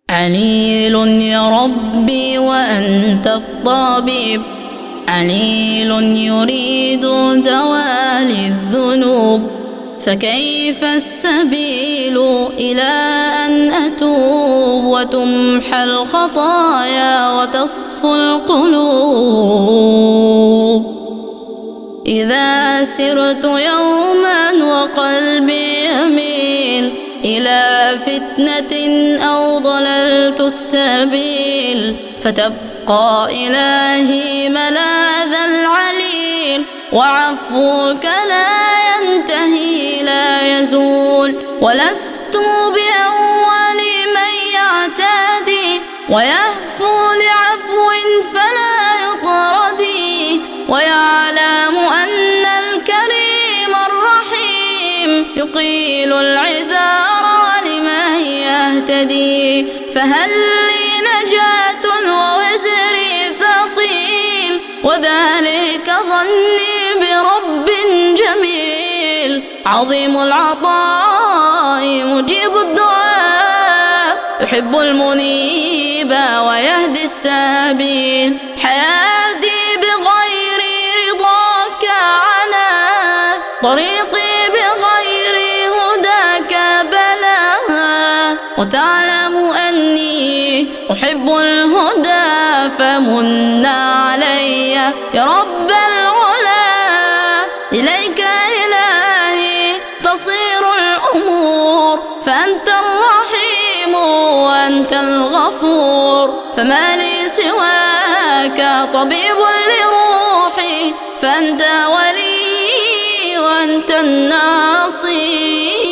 عليل يا ربي وأنت الطبيب، عليل يريد دواء للذنوب، فكيف السبيل إلى أن أتوب وتمحى الخطايا وتصفو القلوب؟ إذا سرت يوما وقلبي يميل إلى فتنة أو ضللت السبيل، فتبقى إلهي ملاذ العليل، وعفوك لا ينتهي لا يزول. ولست بأول من يعتدي ويهفو لعفو فلا يطردي، ويعلم أن الكريم الرحيم يقيل العذار لمن يهتدي. فهل لي نجاة ووزري ثقيل، وذلك ظني برب جميل، عظيم العطاء مجيب الدعاء، يحب المنيب ويهدي السبيل. حياتي بغير رضاك عنا، طريقي بغير هداك بلاها، وتعلم أني أحب الهدى، فمن علي يا رب العلا. إليك إلهي تصير الأمور، فأنت الرحيم وأنت الغفور، فما لي سواك طبيب لروحي، فأنت ولي وأنت الناصير.